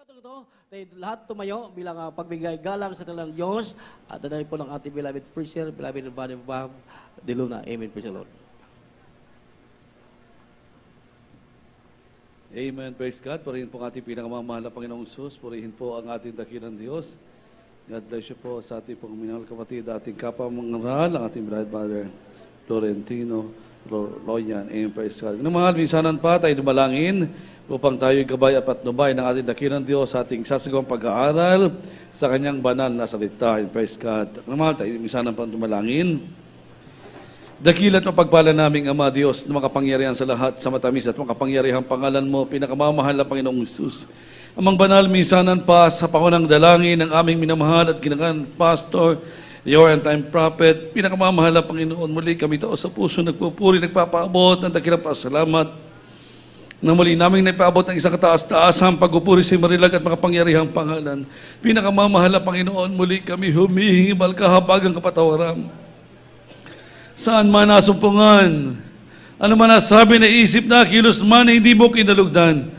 ito, lahat tumayo bilang pagbigay galang sa kanilang Diyos at dahil po ng ating beloved preacher, beloved Body Bob De Luna. Amen. Praise the Lord. Amen. Praise God. Purihin po ang ating pinakamamahal na Panginoong Sus. Purihin po ang ating dakilang Diyos. God bless you po sa ating pong minahal kapatid, ating kapamangaral, ang ating beloved brother Florentino Loyan. Amen. Praise God. Minamahal, minsanan pa tayo dumalangin upang tayo gabay at patnubay ng ating dakilang Diyos sa ating sasagawang pag-aaral sa kanyang banal na salita. Amen. Praise God. Minamahal, tayo minsanan pa dumalangin. Dakilat mo pagpala naming Ama Diyos na makapangyarihan sa lahat, sa matamis at makapangyarihang pangalan mo, pinakamamahal na Panginoong Isus. Amang banal, minsanan pa sa pangunang dalangin ng aming minamahal at ginagan Pastor, your end-time prophet, pinakamamahal na Panginoon, muli kami tao sa puso, nagpupuri, nagpapaabot ng dakilang pasalamat na muli naming naipaabot ng isang kataas-taasang pagpupuri sa marilag at makapangyarihang pangalan. Pinakamamahal na Panginoon, muli kami humihingi balkahabagang kapatawaran. Saan man nasumpungan, ano man nasabi na isip na kilos man na hindi mo kinalugdan,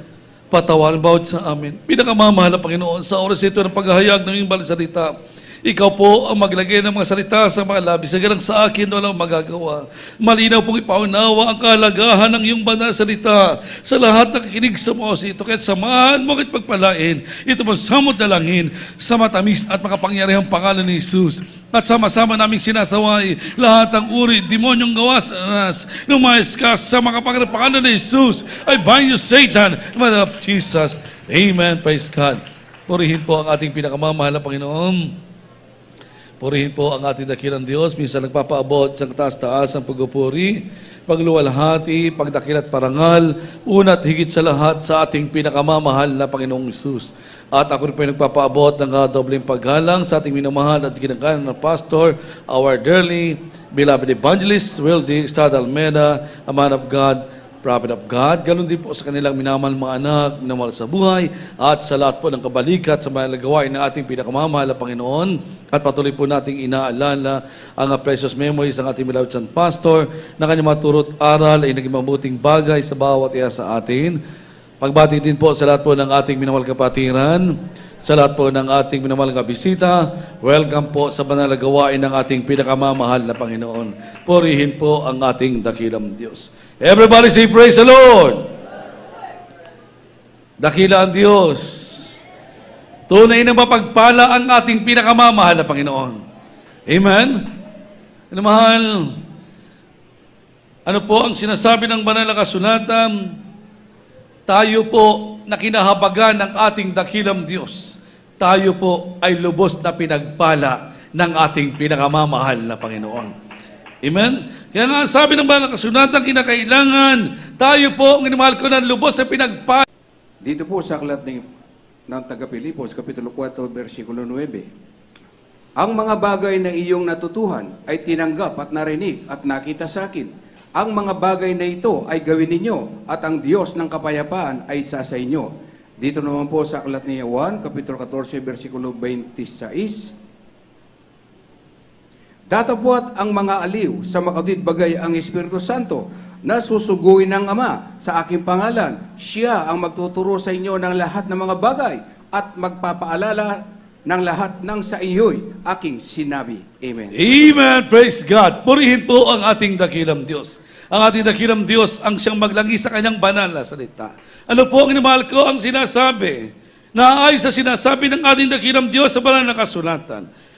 patawaran bawat sa amin. Pinakamamahal na Panginoon, sa oras ito ng paghahayag ng iyong salita, ikaw po ang maglagay ng mga salita sa mga labi. Sagalang sa akin, walang magagawa. Malinaw pong ipaunawa ang kahalagahan ng iyong banal salita sa lahat ng kikinig sa mga ito. Kaya't samahan mo at pagpalain. Ito po samot dalangin sa matamis at makapangyarihang pangalan ni Jesus. At sama-sama naming sinasaway lahat ng uri, demonyong gawas, lumayas ka sa makapangyarihang pangalan ni Jesus. I bind you, Satan, in the name of Jesus. Amen. Praise God. Purihin po ang ating pinakamamahal na Panginoon. Purihin po ang ating dakilang Diyos. Minsan nagpapaabot sa kataas-taas ang pagpupuri, pagluwalhati, pagdakil at parangal, una't higit sa lahat sa ating pinakamamahal na Panginoong Isus. At ako rin po nagpapaabot ng dobling paggalang sa ating minamahal at ginagalan na Pastor, our dearly beloved evangelist, Wildy Estrada Almeida, a man of God, prophet of God, ganun din po sa kanilang minamahal mga anak, minamahal sa buhay, at sa lahat po ng kabalikat sa mga gawain ng ating pinakamamahal na Panginoon. At patuloy po nating inaalala ang precious memories ng ating beloved San Pastor na kanyang maturot aral ay naging mabuting bagay sa bawat isa sa atin. Pagbati din po sa lahat po ng ating minamahal kapatiran, sa lahat po ng ating minamahal na bisita, welcome po sa banal na gawain ng ating pinakamamahal na Panginoon. Purihin po ang ating dakilang Diyos. Everybody say, praise the Lord! Dakila ang Diyos. Tunay na mapagpala ang ating pinakamamahal na Panginoon. Amen? Ano mahal? Ano po ang sinasabi ng banal na kasulatan? Tayo po na kinahabagan ng ating dakilang Diyos. Tayo po ay lubos na pinagpala ng ating pinakamamahal na Panginoon. Amen? Kaya nga sabi ng banal na kasulatan, kinakailangan tayo po ang minamahal ko ng lubos na pinagpala. Dito po sa aklat ng taga-Pilipos, Kapitulo 4, versikulo 9. Ang mga bagay na iyong natutuhan ay tinanggap at narinig at nakita sa akin. Ang mga bagay na ito ay gawin ninyo at ang Diyos ng kapayapaan ay isa sa inyo. Dito naman po sa aklat ni Juan, Kapitulo 14, versikulo 26. Datapwat ang mga aliw sa makatwid bagay ang Espiritu Santo na susuguin ng Ama sa aking pangalan. Siya ang magtuturo sa inyo ng lahat ng mga bagay at magpapaalala ng lahat ng sa iyo'y aking sinabi. Amen. Amen. Praise God. Purihin po ang ating dakilang Diyos. Ang ating dakilang Diyos ang siyang maglangi sa kanyang banal na salita. Ano po ang inimahal ko ang sinasabi? Na ay sa sinasabi ng ating dakilang Diyos sa banal na kasulatan.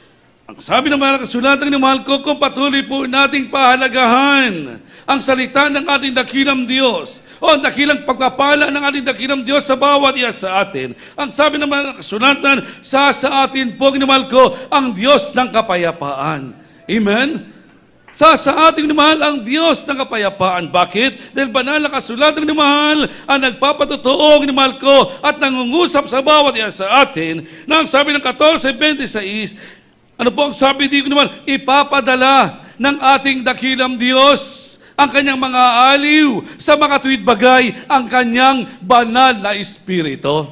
Ang sabi ng mga kasulatan ng mahal ko, kung patuloy po nating pahalagahan ang salita ng ating dakilang Diyos o ang dakilang pagpapala ng ating dakilang Diyos sa bawat isa sa atin. Ang sabi ng mga kasulatan, sa atin po, ginamahal ko, ang Diyos ng kapayapaan. Amen? Sa ating minamahal ang Diyos ng kapayapaan. Bakit? Dahil banal na kasulatan ng mahal ang nagpapatotoo ng mahal ko at nangungusap sa bawat isa sa atin na ang sabi ng 14:26, ano po ang sabi dito naman? Ipapadala ng ating dakilang Diyos ang kanyang mga aliw sa mga tuwid bagay ang kanyang banal na Espiritu.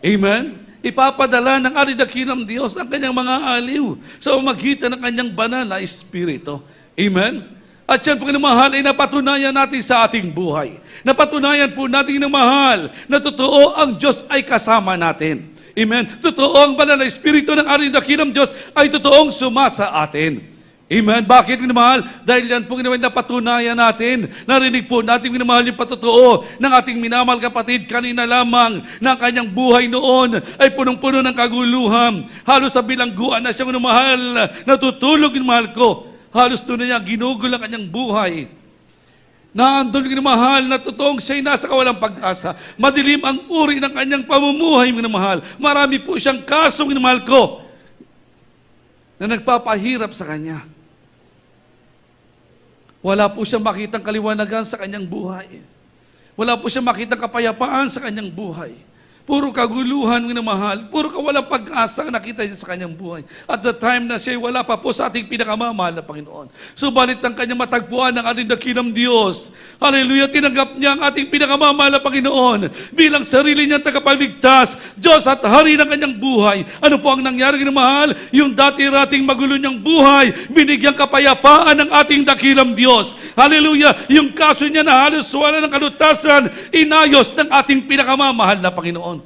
Amen? Ipapadala ng ating dakilang Diyos ang kanyang mga aliw sa umagitan ng kanyang banal na Espiritu. Amen? At yan po kinamahal ay napatunayan natin sa ating buhay. Napatunayan po natin kinamahal na totoo ang Diyos ay kasama natin. Amen. Totoo ang banal na Espiritu ng ating dakilang Diyos ay totoong sumasa atin. Amen. Bakit kinamahal? Dahil yan po kinamahal napatunayan natin. Narinig po natin kinamahal yung patotoo ng ating minamahal kapatid kanina lamang na ang kanyang buhay noon ay punong-puno ng kaguluhan. Halos sa bilangguan na siyang kinamahal, natutulog kinamahal ko. Halos doon na niya ginugol ang kanyang buhay. Naandun minamahal na totoong siya'y nasa kawalang pag-asa. Madilim ang uri ng kanyang pamumuhay minamahal. Marami po siyang kaso minamahal ko na nagpapahirap sa kanya. Wala po siyang makitang kaliwanagan sa kanyang buhay. Wala po siyang makitang kapayapaan sa kanyang buhay. Puro kaguluhan minamahal, puro kawalang pag-asa nakita niya sa kanyang buhay. At the time na siya wala pa po sa ating pinakamamahal na Panginoon. Subalit ang kanyang matagpuan ng ating dakilang Diyos. Hallelujah, tinanggap niya ang ating pinakamamahal na Panginoon bilang sarili niyang tagapagligtas, Diyos at Hari ng kanyang buhay. Ano po ang nangyari minamahal? Yung dati-rating magulo niyang buhay, binigyang kapayapaan ng ating dakilang Diyos. Hallelujah, yung kaso niya na halos wala ng kalutasan, inayos ng ating pinakamamahal na Panginoon.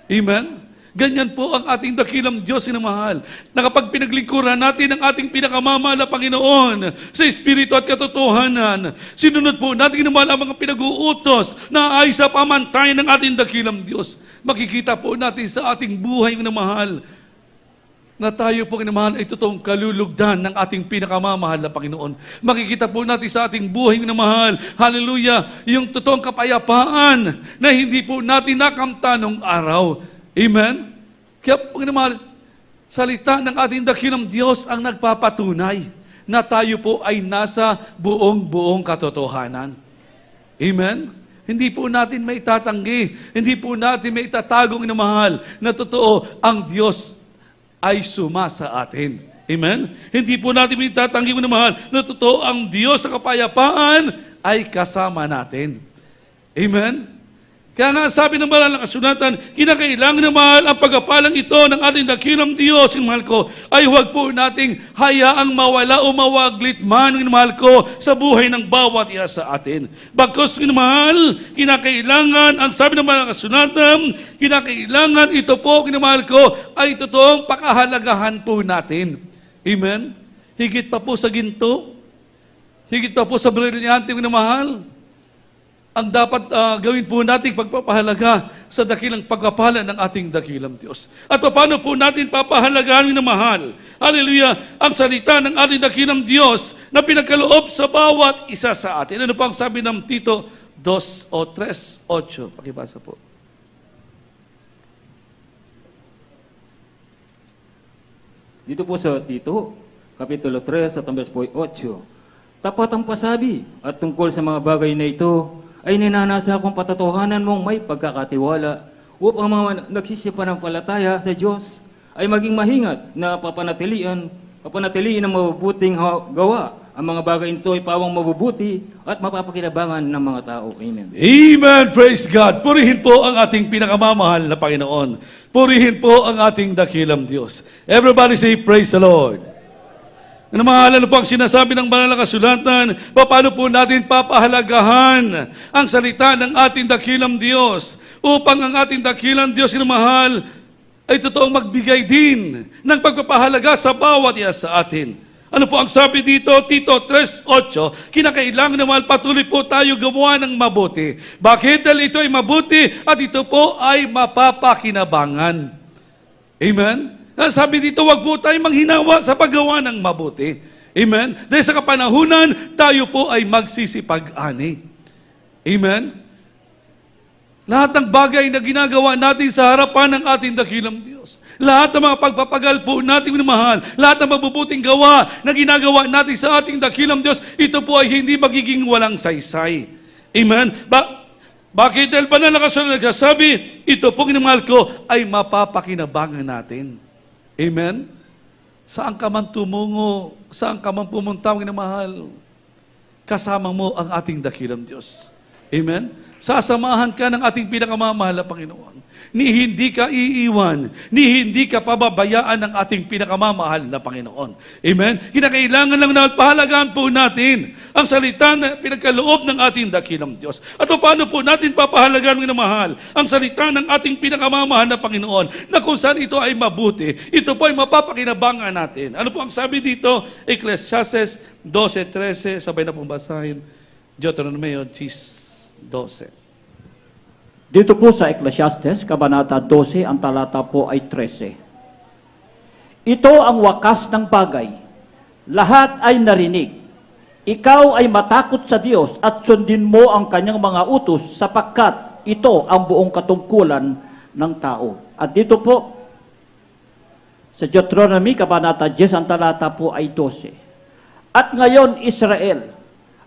Amen? Ganyan po ang ating dakilang Diyos na mahal. Na kapag pinaglingkuran natin ang ating pinakamamahal na Panginoon sa Espiritu at katotohanan, sinunod po natin ang mga pinag-uutos na ay sa pamantayan ng ating dakilang Diyos. Makikita po natin sa ating buhay na mahal na tayo po kinamahal ay totoong kalulugdan ng ating pinakamamahal na Panginoon. Makikita po natin sa ating buhay na mahal, hallelujah, yung totoong kapayapaan na hindi po natin nakamta nung araw. Amen? Kaya po kinamahal, salita ng ating dakilang Diyos ang nagpapatunay na tayo po ay nasa buong katotohanan. Amen? Hindi po natin may itatanggi, hindi po natin may itatagong inamahal na totoo ang Diyos ay sumasa atin. Amen? Hindi po natin may itatanggi inamahal na totoo ang Diyos sa kapayapaan ay kasama natin. Amen? Kaya nga sabi ng banal na kasulatan, kinakailangan na mahal ang pagkapalang ito ng ating dakilang Diyos, mahal ko, ay huwag po nating hayaang mawala o mawaglit man, mahal ko, sa buhay ng bawat isa sa atin. Bagkus, mahal, kinakailangan, ang sabi ng banal na kasulatan, kinakailangan ito po, mahal ko, ay totoong pakahalagahan po natin. Amen? Higit pa po sa ginto, higit pa po sa brilyante, mahal, ang dapat gawin po natin pagpapahalaga sa dakilang pagpapala ng ating dakilang Diyos. At paano po natin papahalagaan na mahal? Hallelujah! Ang salita ng ating dakilang Diyos na pinagkaloob sa bawat isa sa atin. Ano po ang sabi ng Tito 2 o 3:8? Pakibasa po. Dito po sa Tito, Kapitulo 3 sa verse 8. Tapat ang pasabi at tungkol sa mga bagay na ito, ay ninanasa akong patotohanan mong may pagkakatiwala upang mga nagsisipanampalataya sa Diyos ay maging mahingat na papanatiliin ng mabubuting gawa. Ang mga bagay nito ay pawang mabubuti at mapapakinabangan ng mga tao. Amen. Amen! Praise God! Purihin po ang ating pinakamamahal na Panginoon. Purihin po ang ating dakilang Diyos. Everybody say, praise the Lord! Namahalan po ang sinasabi ng banal na kasulatan, paano po natin papahalagahan ang salita ng ating dakilang Diyos upang ang ating dakilang Diyos na mahal ay totoong magbigay din ng pagpapahalaga sa bawat isa sa atin. Ano po ang sabi dito, Tito 3:8, kinakailangan naman patuloy po tayo gumawa ng mabuti. Bakit? Dahil ito ay mabuti at ito po ay mapapakinabangan. Amen? Sabi dito, wag po tayo manghinawa sa paggawa ng mabuti. Amen? Dahil sa kapanahunan, tayo po ay magsisipag-ani. Amen? Lahat ng bagay na ginagawa natin sa harapan ng ating dakilang Diyos. Lahat ng mga pagpapagal po natin minamahal, lahat ng mabubuting gawa na ginagawa natin sa ating dakilang Diyos, ito po ay hindi magiging walang saysay. Amen? Bakit? Dahil banal na kasulatan nagsasabi, ito pong minamahal ko ay mapapakinabangan natin. Amen? Saan ka man tumungo, saan ka man pumunta, minamahal, kasama mo ang ating dakilang Diyos. Amen? Sasamahan ka ng ating pinakamamahal na Panginoon. Ni hindi ka iiwan, ni hindi ka pababayaan ng ating pinakamamahal na Panginoon. Amen? Kinakailangan lang na pahalagaan po natin ang salita na pinagkaloob ng ating dakilang Diyos. At paano po natin papahalagaan ng mahal ang salita ng ating pinakamamahal na Panginoon na kung saan ito ay mabuti, ito po ay mapapakinabangan natin. Ano po ang sabi dito? Ecclesiastes 12:13, sabay na pong basahin. Deuteronomy 12. Dito po sa Ecclesiastes, Kabanata 12, ang talata po ay 13. Ito ang wakas ng bagay. Lahat ay narinig. Ikaw ay matakot sa Diyos at sundin mo ang kanyang mga utos sapagkat ito ang buong katungkulan ng tao. At dito po, sa Deuteronomy, Kabanata 10, ang talata po ay 12. At ngayon, Israel,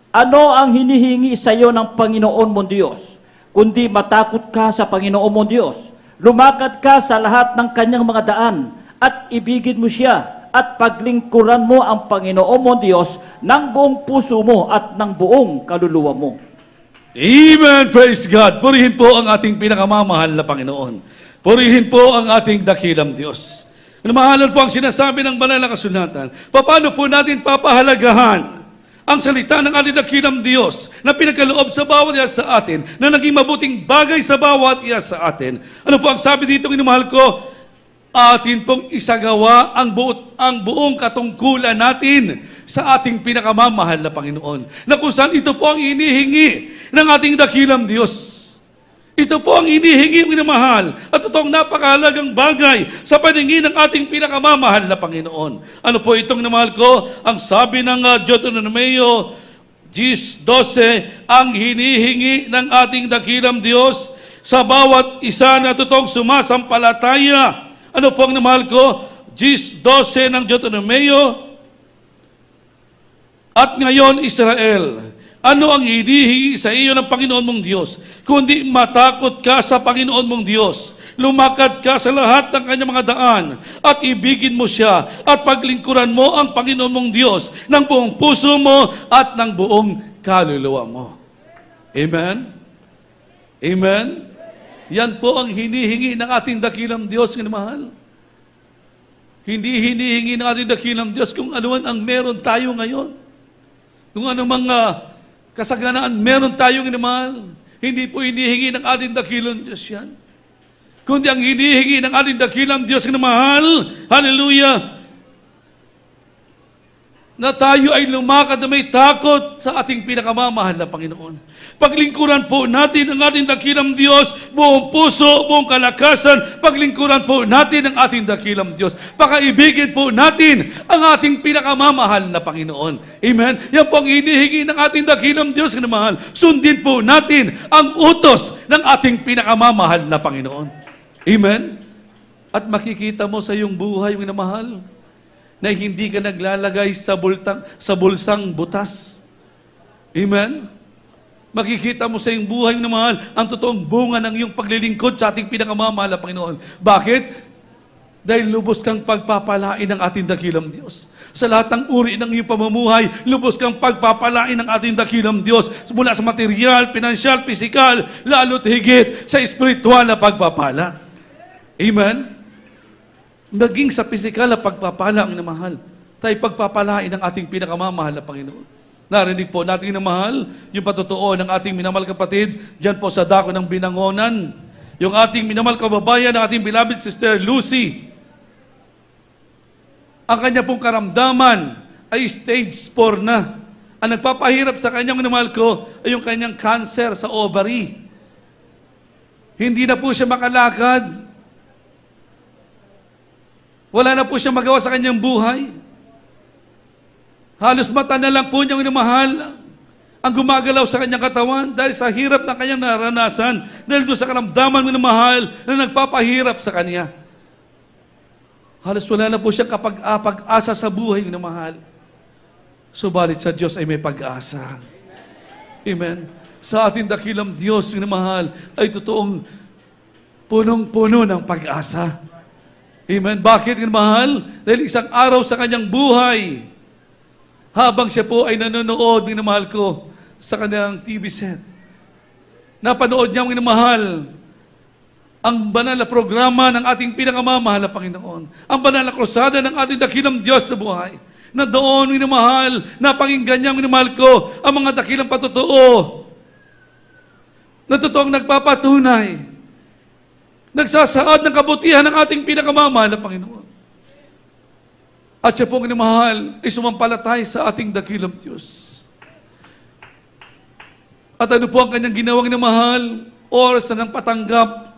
ano ang hinihingi sa iyo ng Panginoon mong Diyos? Kundi matakot ka sa Panginoon mong Diyos. Lumakad ka sa lahat ng kanyang mga daan at ibigin mo siya at paglingkuran mo ang Panginoon mong Diyos ng buong puso mo at ng buong kaluluwa mo. Amen! Praise God! Purihin po ang ating pinakamamahal na Panginoon. Purihin po ang ating dakilang Diyos. Mahalan po ang sinasabi ng banal na kasulatan. Paano po natin papahalagahan ang salita ng ating dakilang Diyos na pinagkaloob sa bawat isa sa atin, na naging mabuting bagay sa bawat isa sa atin? Ano po ang sabi dito, minamahal ko? Atin pong isagawa ang buong katungkulan natin sa ating pinakamamahal na Panginoon, na kung saan ito po ang inihingi ng ating dakilang Diyos. Ito po ang inihingi, minamahal, at totoong napakahalagang bagay sa paningin ng ating pinakamamahal na Panginoon. Ano po itong minamahal ko? Ang sabi ng Deuteronomy 10:12, ang hinihingi ng ating dakilang Diyos sa bawat isa na totoong sumasampalataya. Ano po ang minamahal ko? 10:12 ng Deuteronomy. At ngayon, Israel, ano ang hinihingi sa iyo ng Panginoon mong Diyos? Kundi matakot ka sa Panginoon mong Diyos. Lumakad ka sa lahat ng kanyang mga daan at ibigin mo siya at paglingkuran mo ang Panginoon mong Diyos ng buong puso mo at ng buong kaluluwa mo. Amen? Amen? Yan po ang hinihingi ng ating dakilang Diyos, minamahal. Hindi hinihingi ng ating dakilang Diyos kung ano man ang meron tayo ngayon. Kung ano mga kasaganaan meron tayong minamahal. Hindi po hinihingi ng ating dakilang Diyos yan. Kundi ang hinihingi ng ating dakilang Diyos minamahal, hallelujah, na tayo ay lumakad na may takot sa ating pinakamamahal na Panginoon. Paglingkuran po natin ang ating dakilang Diyos, buong puso, buong kalakasan, paglingkuran po natin ang ating dakilang Diyos. Pakaibigin po natin ang ating pinakamamahal na Panginoon. Amen? Yan po ang hinihingi ng ating dakilang Diyos na mahal. Sundin po natin ang utos ng ating pinakamamahal na Panginoon. Amen? At makikita mo sa iyong buhay, mga mahal, na hindi ka naglalagay sa bulsang butas. Amen? Makikita mo sa iyong buhay na mahal ang totoong bunga ng iyong paglilingkod sa ating pinakamamahal na Panginoon. Bakit? Dahil lubos kang pagpapalain ng ating dakilang Diyos. Sa lahat ng uri ng iyong pamumuhay, lubos kang pagpapalain ng ating dakilang Diyos. Mula sa material, pinansyal, pisikal, lalo't higit sa espiritual na pagpapala. Amen? Maging sa pisikal na pagpapala ang minamahal, tayo pagpapalain ng ating pinakamamahal na Panginoon. Narinig po natin na mahal, yung patotoo ng ating minamahal kapatid, dyan po sa dako ng Binangonan, yung ating minamahal kababayan, ng ating beloved sister Lucy. Ang kanya pong karamdaman ay stage 4 na. Ang nagpapahirap sa kanyang minamahal ko ay yung kanyang cancer sa ovary. Hindi na po siya makalakad. Wala na po siya magawa sa kanyang buhay. Halos mata na lang po niyang minamahal ang gumagalaw sa kanyang katawan dahil sa hirap ng kanyang naranasan, dahil doon sa karamdaman minamahal na nagpapahirap sa kanya. Halos wala na po siyang pag-asa sa buhay minamahal. Subalit sa Diyos ay may pag-asa. Amen. Sa ating dakilang Diyos minamahal ay totoong punong-puno ng pag-asa. Amen. Bakit, mahal? Dahil isang araw sa kanyang buhay, habang siya po ay nanonood, minamahal ko, sa kanyang TV set, napanood niya, mga minamahal, ang banal na programa ng ating pinakamamahal na Panginoon. Ang banal na krusada ng ating dakilang Diyos sa buhay. Na doon, minamahal, napakinggan niya, minamahal ko, ang mga dakilang patotoo. Na totoong nagpapatunay. Nagsasaad ng kabutihan ng ating pinakamamahal na Panginoon. At siya pong minamahal, ay sumampalatay sa ating dakilang Diyos. At ano po ang kanyang ginawang minamahal? Oras na ng patanggap.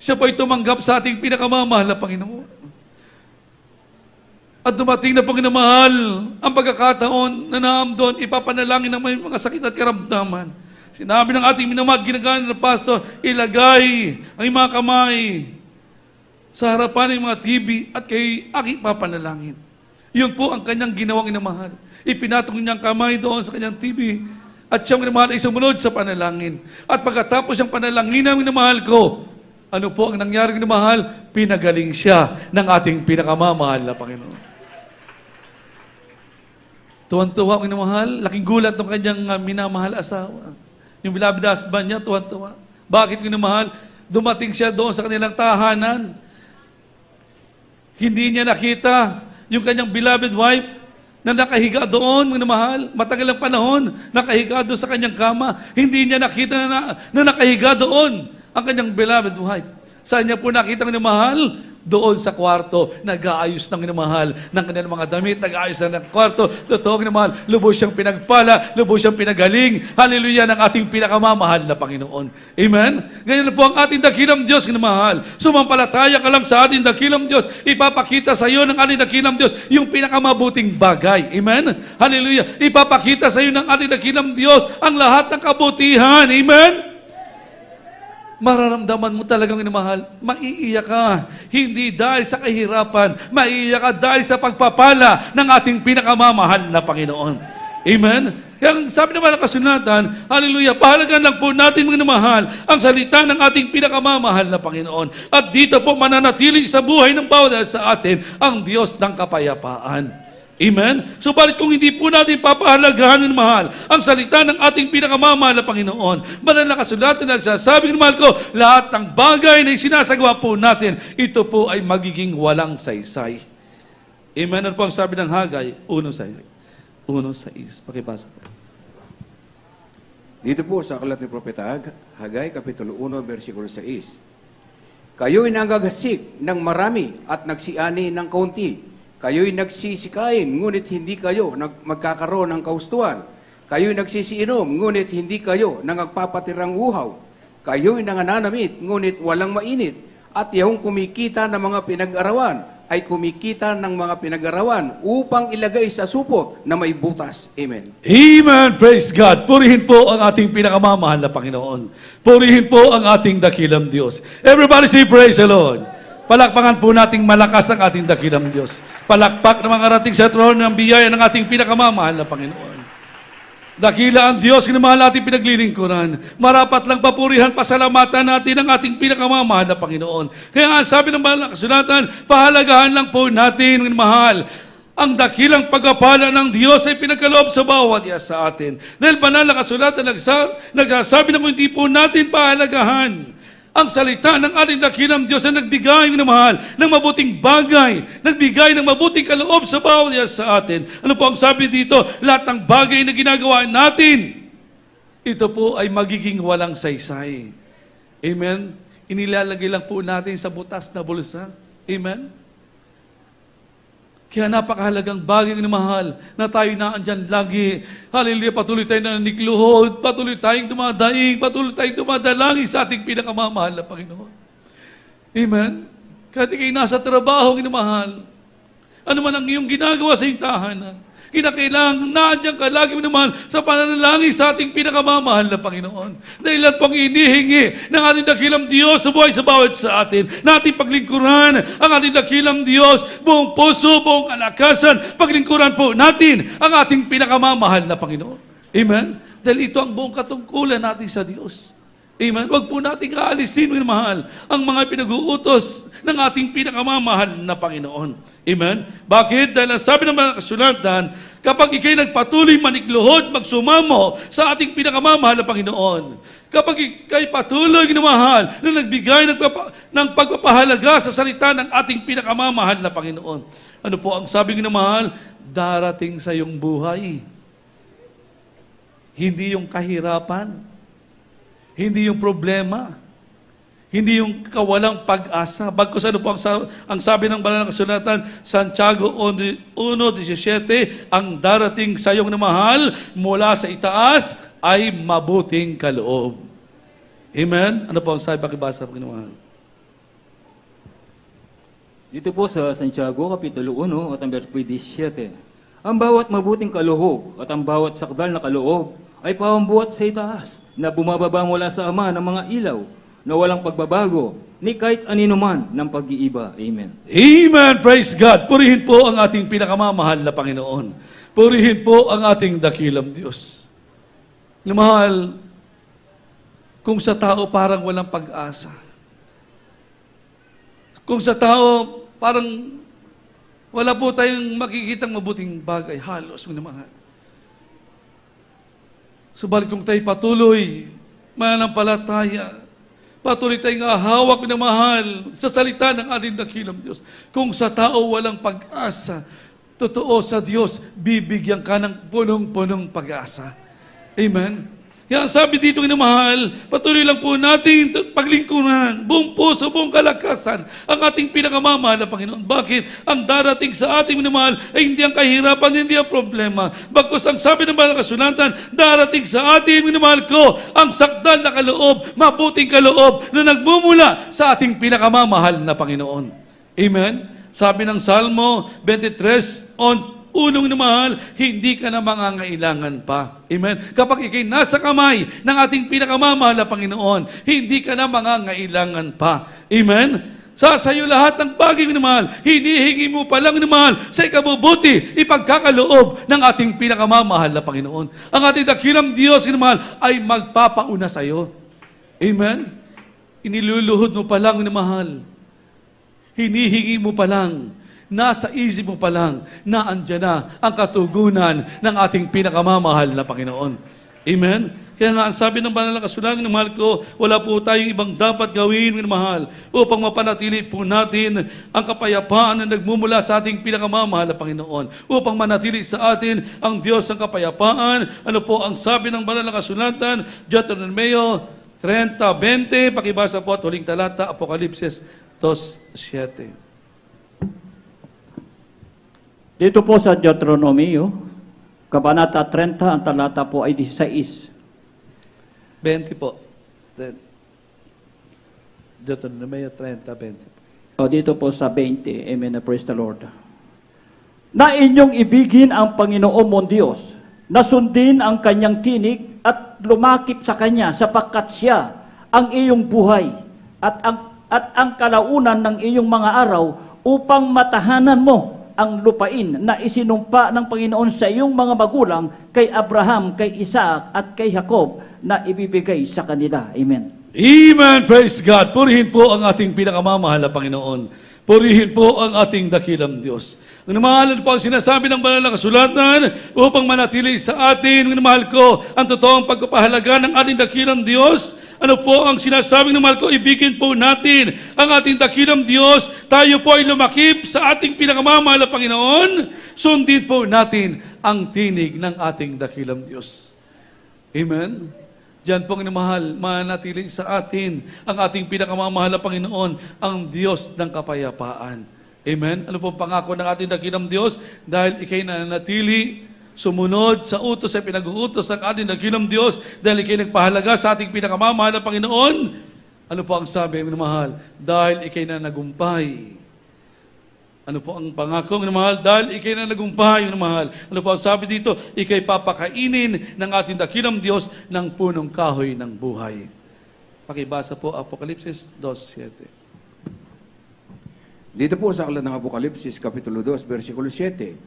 Siya po ay tumanggap sa ating pinakamamahal na Panginoon. At dumating na Panginoon, ang pagkakataon na naamdon, ipapanalangin ng may mga sakit at karamdaman. Sinabi ng ating minamahal, ginagana ng pastor, ilagay ang mga kamay sa harapan ng mga TV at kay aking papanalangin. Yun po ang kanyang ginawang minamahal. Ipinatong niyang kamay doon sa kanyang TV at siyang minamahal ay sumunod sa panalangin. At pagkatapos siyang panalangin ng minamahal ko, ano po ang nangyari ng mahal? Pinagaling siya ng ating pinakamamahal na Panginoon. Tuwan-tuwa ang minamahal, laking gulat ng kanyang minamahal asawa. Yung beloved husband niya, tuwan-tuwa. Bakit minamahal? Dumating siya doon sa kanilang tahanan. Hindi niya nakita yung kanyang beloved wife na nakahiga doon, minamahal. Matagal ang panahon, nakahiga doon sa kanyang kama. Hindi niya nakita na nakahiga doon ang kanyang beloved wife. Saan niya po nakita ng minamahal? Doon sa kwarto, nag-aayos ng minamahal ng kanilang mga damit, nag-aayos na ng kwarto. Totoo minamahal, lubos siyang pinagpala, lubos siyang pinagaling. Hallelujah, ng ating pinakamamahal na Panginoon. Amen? Ganyan po ang ating dakilang Diyos, minamahal. Sumampalataya ka lang sa ating dakilang Diyos. Ipapakita sa iyo ng ating dakilang Diyos yung pinakamabuting bagay. Amen? Hallelujah. Ipapakita sa iyo ng ating dakilang Diyos ang lahat ng kabutihan. Amen? Mararamdaman mo talagang minamahal, maiiyak ka. Hindi dahil sa kahirapan, maiiyak ka dahil sa pagpapala ng ating pinakamamahal na Panginoon. Amen? Kaya sabi naman ng kasunatan, hallelujah, pahalagan lang po natin minamahal ang salita ng ating pinakamamahal na Panginoon. At dito po mananatili sa buhay ng bawat sa atin ang Diyos ng kapayapaan. Amen? Subalit kung hindi po natin papahalagahan ng mahal ang salita ng ating pinakamamahal na Panginoon, banal na kasulatan na nagsasabi ng mahal ko, lahat ng bagay na sinasagawa po natin, ito po ay magiging walang saysay. Amen? Ano po ang sabi ng Hagay? 1:6. Pakibasa po. Dito po sa aklat ni Propeta Hagay, Kapitulo 1, versikulo 6. Kayo'y nagagasik ng marami at nagsiani ng kaunti. Kayo'y nagsisikain, ngunit hindi kayo magkakaroon ng kaustuhan. Kayo'y nagsisiinom, ngunit hindi kayo nagpapatirang uhaw. Kayo'y nangananamit, ngunit walang mainit. At yung kumikita ng mga pinag-arawan, ay kumikita ng mga pinag-arawan upang ilagay sa supot na may butas. Amen. Amen. Praise God. Purihin po ang ating pinakamamahal na Panginoon. Purihin po ang ating dakilang Diyos. Everybody say praise the Lord. Palakpakan po nating malakas ang ating dakilang Diyos. Palakpak na mga rating sa trono ng biyaya ng ating pinakamamahal na Panginoon. Dakila ang Diyos, kinamahal natin pinaglilingkuran. Marapat lang papurihan, pasalamatan natin ang ating pinakamamahal na Panginoon. Kaya nga sabi ng mahal na kasulatan, pahalagahan lang po natin, mahal, ang dakilang pagpapala ng Diyos ay pinagkaloob sa bawat isa sa atin. Dahil banal na kasulatan nagsasabi na kung hindi po natin pahalagahan ang salita ng ating dakilang Diyos na nagbigay ng mahal ng mabuting bagay, nagbigay ng mabuting kaloob sa bawat isa sa atin. Ano po ang sabi dito? Lahat ng bagay na ginagawa natin, ito po ay magiging walang saysay. Amen? Inilalagay lang po natin sa butas na bulsa. Amen? Kaya napakahalagang bagay ng mahal na tayo naandyan lagi. Hallelujah, patuloy tayong nanikluhod, patuloy tayong dumadaing, patuloy tayong dumadalangin sa ating pinakamamahal na Panginoon. Amen? Kahit ikay nasa trabaho, ginamahal, ano man ang iyong ginagawa sa iyong tahanan, kinakailangan naandyan ka lagi minamahal sa pananalangin sa ating pinakamamahal na Panginoon. Dahil lang pong inihingi ng ating dakilang Diyos sa buhay sa bawat sa atin. Nating paglingkuran ang ating dakilang Diyos, buong puso, buong kalakasan, paglingkuran po natin ang ating pinakamamahal na Panginoon. Amen? Dahil ito ang buong katungkulan natin sa Diyos. Amen. Huwag po nating aalisin, mga mahal, ang mga pinag-uutos ng ating pinakamamahal na Panginoon. Amen. Bakit? Dahil ang sabi ng mga kasulatan, kapag ikay nagpatuloy manikluhod, magsumamo sa ating pinakamamahal na Panginoon, kapag ikay patuloy ginamahal na nagbigay ng pagpapahalaga sa salita ng ating pinakamamahal na Panginoon, ano po ang sabi ng mahal? Darating sa iyong buhay. Hindi yung kahirapan, hindi yung problema, hindi yung kawalang pag-asa. Bagkus ano po ang sabi ng banal na kasulatan, Santiago 1:17, ang darating sa iyong namahal mula sa itaas ay mabuting kaloob. Amen? Ano po ang sabi? Pakibasa po, kinamahal. Dito po sa Santiago, Kapitulo 1, at ang verse 17. Ang bawat mabuting kaloob at ang bawat sakdal na kaloob ay pambuhat sa itaas, na bumababa mula sa Ama ng mga ilaw, na walang pagbabago, ni kahit anino man ng pag-iiba. Amen. Amen! Praise God! Purihin po ang ating pinakamamahal na Panginoon. Purihin po ang ating dakilang Diyos. Na mahal, kung sa tao parang walang pag-asa, kung sa tao parang wala po tayong makikitang mabuting bagay, halos, mga mahal. Subalit kung tayo patuloy, mananampalataya, patuloy tayong hawak na mahal sa salita ng ating dakilang Diyos. Kung sa tao walang pag-asa, totoo sa Diyos, bibigyan ka ng punong-punong pag-asa. Amen? Kaya sabi dito ng mahal, patuloy lang po natin paglingkuran, buong puso, buong kalakasan, ang ating pinakamamahal na Panginoon. Bakit? Ang darating sa ating minamahal ay hindi ang kahirapan, hindi ang problema. Bagkus ang sabi ng banal na kasulatan, darating sa ating minamahal ko ang sakdal na kaloob, mabuting kaloob na nagmumula sa ating pinakamamahal na Panginoon. Amen? Sabi ng Salmo 23, unong na mahal, hindi ka na mangangailangan pa. Amen? Kapag ikay nasa kamay ng ating pinakamamahal na Panginoon, hindi ka na mangangailangan pa. Amen? Sasayo lahat ng bagay na mahal, hinihingi mo pa lang na mahal sa ikabubuti, ipagkakaloob ng ating pinakamamahal na Panginoon. Ang ating dakilang Diyos na mahal ay magpapauna sa iyo. Amen? Iniluluhod mo pa lang na mahal. Hinihingi mo pa lang, nasa isip mo pa lang na andyan na ang katugunan ng ating pinakamamahal na Panginoon. Amen? Kaya nga, ang sabi ng banal na kasulatan ng mahal ko, wala po tayong ibang dapat gawin, ng mahal, upang mapanatili po natin ang kapayapaan na nagmumula sa ating pinakamamahal na Panginoon. Upang manatili sa atin ang Diyos ng kapayapaan. Ano po ang sabi ng banal na kasulatan? Deuteronomio 30:20, pakibasa po at huling talata, Apokalipsis 2:7. Dito po sa Deuteronomio, Kabanata 30, ang talata po ay 16. 20 po. Deuteronomio 30:20. O dito po sa 20, amen, praise the Lord. Na inyong ibigin ang Panginoon mong Diyos, na sundin ang kanyang tinig at lumakip sa kanya sapagkat siya ang iyong buhay at ang kalaunan ng iyong mga araw upang matahanan mo ang lupain na isinumpa ng Panginoon sa iyong mga magulang kay Abraham, kay Isaac at kay Jacob na ibibigay sa kanila. Amen. Amen! Praise God! Purihin po ang ating pinakamamahal na Panginoon. Purihin po ang ating dakilang Diyos. Ang namahalan po ang sinasabi ng banal na kasulatan upang manatili sa atin, ang mahal ko, ang totoong pagpapahalaga ng ating dakilang Diyos. Ano po ang sinasabing ng mahal ko? Ibigin po natin ang ating dakilang Diyos. Tayo po ay lumakip sa ating pinakamamahal na Panginoon. Sundin po natin ang tinig ng ating dakilang Diyos. Amen? Diyan pong inamahal, manatili sa atin ang ating pinakamamahal na Panginoon, ang Diyos ng kapayapaan. Amen? Ano pong pangako ng ating dakilang Diyos? Dahil ikay nanatili, sumunod sa utos ay pinag-uutos ng ating dakilang Diyos, dahil ikay nagpahalaga sa ating pinakamamahal na Panginoon. Ano po ang sabi ng mahal? Dahil ikay na nagumpay. Ano po ang pangako ng mahal? Dahil ikay na nagumpay ng mahal. Ano po ang sabi dito? Ikay papakainin ng ating dakilang Diyos ng punong kahoy ng buhay. Pakibasa po Apokalipsis 2:7. Dito po sa aklat ng Apokalipsis, Kapitulo 2, versikulo 7.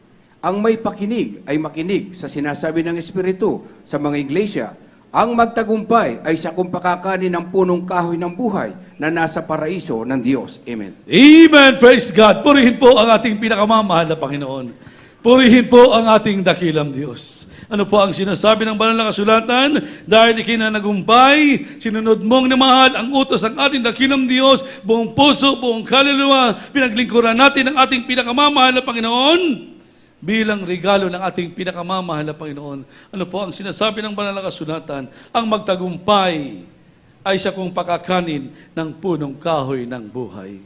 Ang may pakinig ay makinig sa sinasabi ng Espiritu sa mga iglesia. Ang magtagumpay ay siya kung pakakanin ng punong kahoy ng buhay na nasa paraiso ng Diyos. Amen. Amen. Praise God. Purihin po ang ating pinakamamahal na Panginoon. Purihin po ang ating dakilang Diyos. Ano po ang sinasabi ng banal na kasulatan? Dahil ikinanagumpay, sinunod mong namahal ang utos ng ating dakilang Diyos, buong puso, buong kaluluwa, pinaglingkuran natin ang ating pinakamamahal na Panginoon bilang regalo ng ating pinakamamahal na Panginoon. Ano po ang sinasabi ng banal na kasulatan? Ang magtagumpay ay siya kung pakakanin ng punong kahoy ng buhay.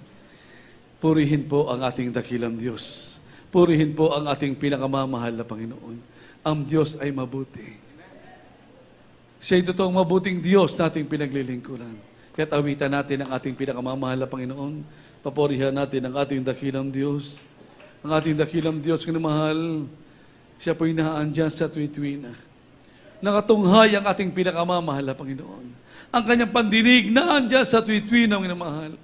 Purihin po ang ating dakilang Diyos. Purihin po ang ating pinakamamahal na Panginoon. Ang Diyos ay mabuti. Siya'y totoong mabuting Diyos nating pinaglilingkuran. Kaya't awitan natin ang ating pinakamamahal na Panginoon. Papurihan natin ang ating dakilang Diyos. Ang ating dakilang Diyos na mahal, siya po'y naandyan sa tuwi-tuwi na. Nakatunghay ang ating pinakamamahal na Panginoon. Ang kanyang pandinig naandyan sa tuwi-tuwi na minamahal.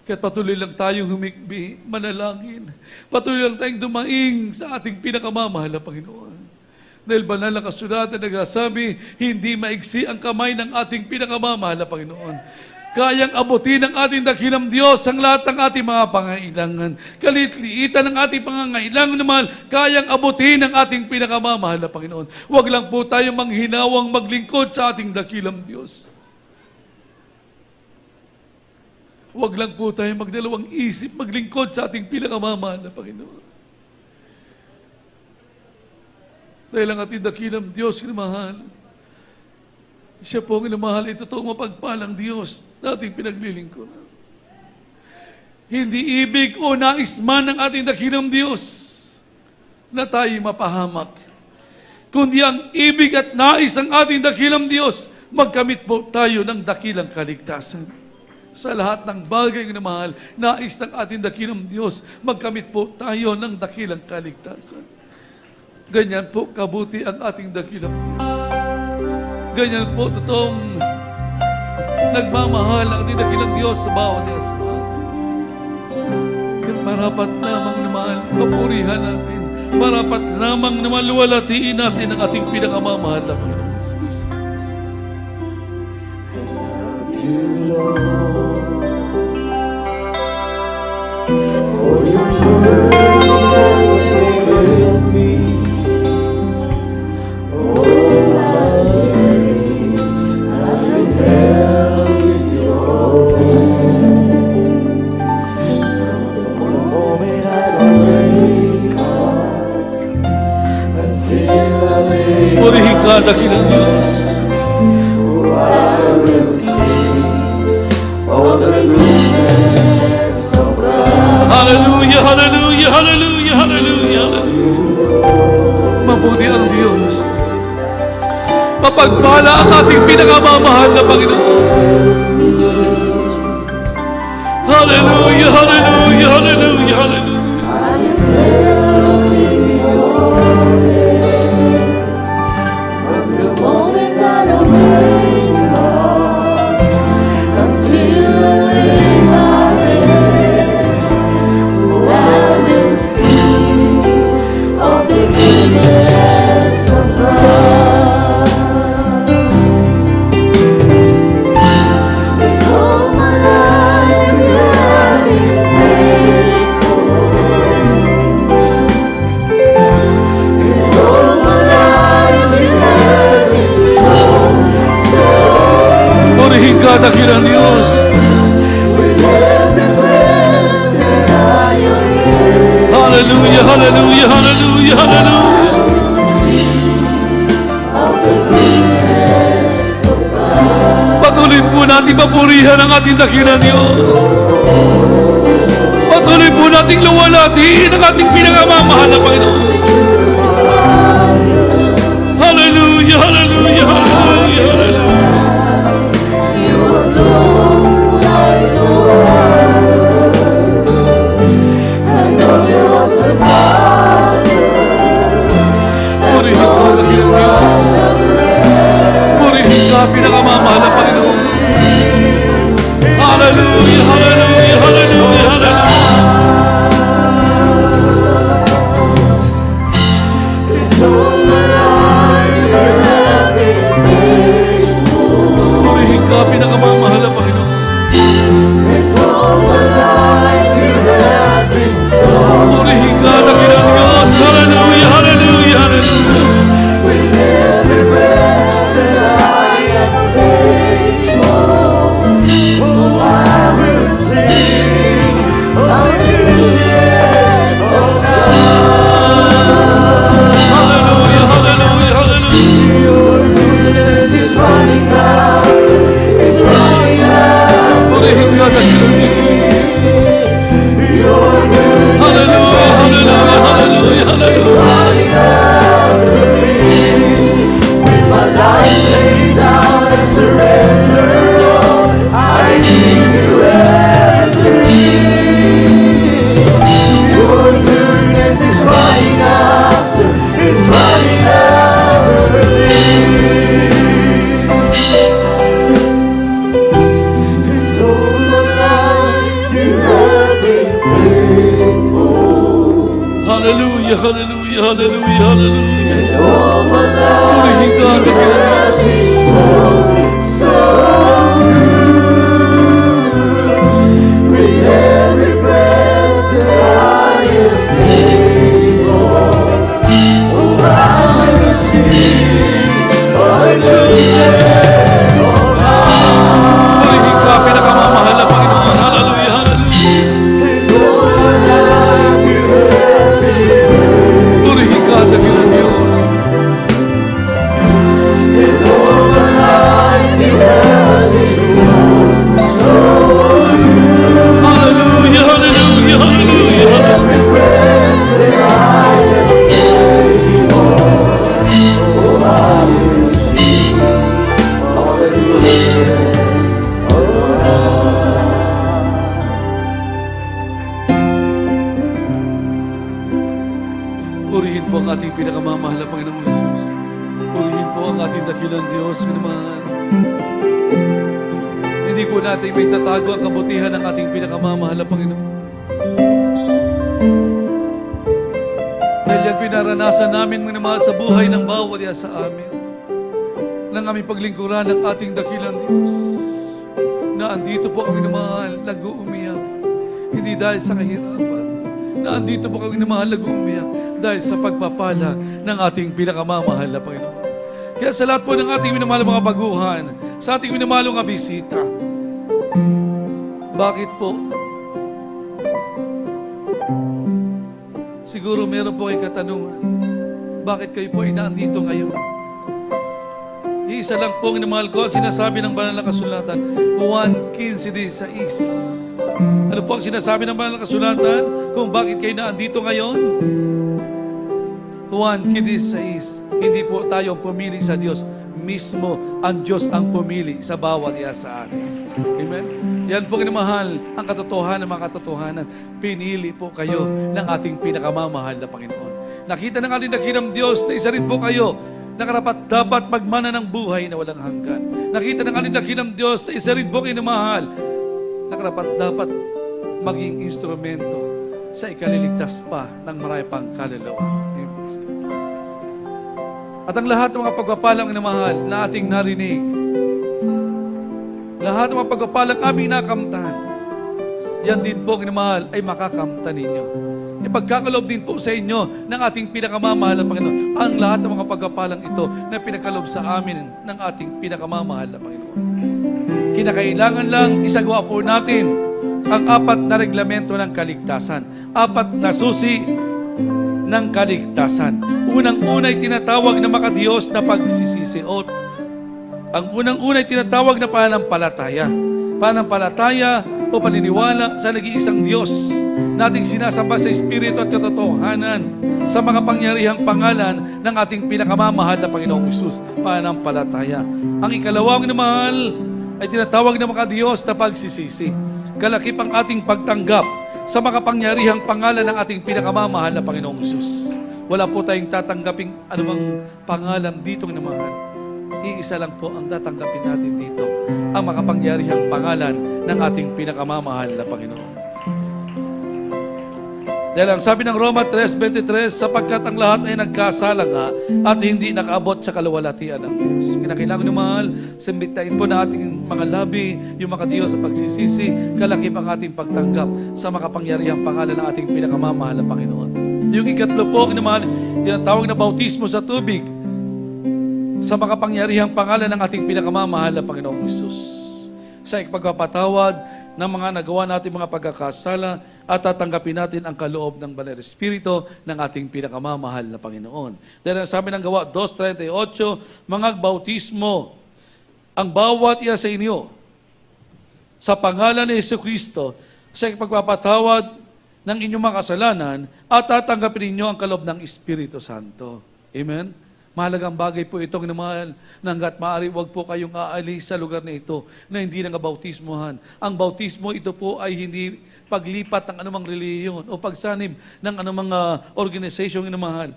Kaya't patuloy lang tayong humikbi, manalangin. Patuloy lang tayong dumaing sa ating pinakamamahal na Panginoon. Dahil banal na kasulatan nagsasabi, hindi maigsi ang kamay ng ating pinakamamahal na Panginoon. Kayang abutin ng ating dakilang Diyos ang lahat ng ating mga pangailangan. Kalit-liitan ng ating pangangailangan naman, kayang abutin ng ating pinakamamahal na Panginoon. Huwag lang po tayo manghinawang maglingkod sa ating dakilang Diyos. Huwag lang po tayo magdalawang isip maglingkod sa ating pinakamamahal na Panginoon. Dahil ang ating dakilang Diyos na mahal, siya po ang inamahal, ito totoong mapagpalang Diyos na ating pinaglilingkuran. Hindi ibig o nais man ng ating dakilang Diyos na tayo mapahamak. Kundi ang ibig at nais ng ating dakilang Diyos, magkamit po tayo ng dakilang kaligtasan. Sa lahat ng bagay na mahal, nais ng ating dakilang Diyos, magkamit po tayo ng dakilang kaligtasan. Ganyan po kabuti ang ating dakilang Diyos. Ganyan po totoong nagmamahal ang ating dakilang Diyos sa bawat isa. Marapat lamang naman papurihan natin. Marapat lamang naman luwalatiin natin ang ating pinakamamahal na Panginoon Jesus. I love you, Lord, for your mercy never fails me. Purihin ka, dakilang Diyos. I will sing all the goodness of God. Hallelujah, hallelujah, hallelujah, hallelujah, hallelujah. Mabuti ang Diyos. Mapagpala ang ating pinakamamahal na Panginoon. Hallelujah, hallelujah, hallelujah, hallelujah. Purihin ka, dakilang Diyos. Hallelujah, hallelujah, hallelujah, hallelujah. Patuloy po natin papurihan ang ating dakilang Diyos. Patuloy po natin luwalatiin ang ating pinakamamahal na Panginoon. Hallelujah, hallelujah, hallelujah, hallelujah. Purihin ka, pinakamamahal na Panginoon. Hallelujah, hallelujah, hallelujah, hallelujah. All my life you have been faithful. been faithful. Hallelujah, hallelujah, hallelujah, hallelujah. And all my Purihin life ka, you dakilang have Diyos. been so good. With every breath that I am able, oh, I will sing of the goodness of God. Purihin ka, pinakamamahal na Panginoon. Hallelujah, hallelujah. And all my life you have been Purihin ka, dakilang Diyos. and all my life you have been so good. Hallelujah, hallelujah, hallelujah. Every breath that I am able, oh, I will sing of the goodness of God. Purihin po ang ating pinakamamahal na Panginoong Jesus. Purihin po ang ating dakilang Diyos, minamahal. Hindi po natin may tatago ang kabutihan ng ating pinakamamahal na Panginoon. Dahil yan pinaranasan namin, minamahal, sa buhay ng bawat isa sa amin. Nang aming paglingkuran ng ating dakilang Diyos. Na andito po ang minamahal, nag-uumiyak. Hindi dahil sa kahirapan. Na andito po kami minamahal, nag-uumiyak dahil sa pagpapala ng ating pinakamamahal na Panginoon. Kaya sa lahat po ng ating minamahal mga baguhan, sa ating minamahal mga bisita, bakit po? Siguro meron po kayong katanungan, bakit kayo po ay naandito ngayon? Isa lang po ang minamahal ko, ang sinasabi ng banal na kasulatan, 1:15-16. Ano po ang sinasabi ng banal na kasulatan kung bakit kayo naandito ngayon? 1:16. Hindi po tayo pumili sa Diyos. Mismo ang Diyos ang pumili sa bawat isa sa atin. Amen? Yan po kinamahal ang katotohanan, mga katotohanan. Pinili po kayo ng ating pinakamamahal na Panginoon. Nakita ng ating dakilang Diyos na isa rin po kayo na karapat dapat magmana ng buhay na walang hanggan. Nakita ng ating dakilang Diyos na isa rin po kinamahal na karapat dapat maging instrumento sa ikaliligtas pa ng marami pang kaluluwa. Amen. At ang lahat ng mga pagpapalang minamahal na ating narinig, lahat ng mga pagpapalang aming nakamtan, yan din po, minamahal, ay makakamtan ninyo. Ipagkakaloob din po sa inyo ng ating pinakamamahal na Panginoon ang lahat ng mga pagpapalang ito na pinagkaloob sa amin ng ating pinakamamahal na Panginoon. Kinakailangan lang isagawa po natin ang 4 na reglamento ng kaligtasan. 4 na susi ng kaligtasan. Unang-una ay tinatawag na makadiyos na pagsisisi. Ang unang-una ay tinatawag na pananampalataya. Pananampalataya o paniniwala sa nag-iisang Diyos nating sinasamba sa Espiritu at katotohanan sa mga pangyarihang pangalan ng ating pinakamamahal na Panginoong Hesus. Pananampalataya. Ang ikalawang na mahal ay tinatawag na makadiyos na pagsisisi. Kalakip ang ating pagtanggap sa makapangyarihang pangalan ng ating pinakamamahal na Panginoong Hesus. Wala po tayong tatanggaping anumang pangalan dito na mahal. Iisa lang po ang tatanggapin natin dito, ang makapangyarihang pangalan ng ating pinakamamahal na Panginoon. Dahil ang sabi ng Roma 3:23, sapagkat ang lahat ay nagkasala nga at hindi nakaabot sa kaluwalhatian ng Diyos. Kinakailangan ng mahal, sambitain po na ating mga labi, yung makadiyos sa pagsisisi, kalakip ang ating pagtanggap sa makapangyarihang pangalan ng ating pinakamamahal na Panginoon. Yung ikatlo po, kinamahal, tinatawag na bautismo sa tubig sa makapangyarihang pangalan ng ating pinakamamahal na Panginoong Hesus. Sa ipagpapatawad ng mga nagawa natin mga pagkakasala at tatanggapin natin ang kaloob ng Banal Espiritu ng ating pinakamamahal na Panginoon. Dahil ang sabi ng Gawa 2:38, mga bautismo ang bawat isa sa inyo sa pangalan ni Jesucristo sa ipagpapatawad ng inyong mga kasalanan at tatanggapin ninyo ang kaloob ng Espiritu Santo. Amen? Mahalagang bagay po itong namahal na hanggat maaari, huwag po kayong aalis sa lugar na ito na hindi nangabautismohan. Ang bautismo ito po ay hindi paglipat ng anumang reliyon o pagsanib ng anumang organization na mahal.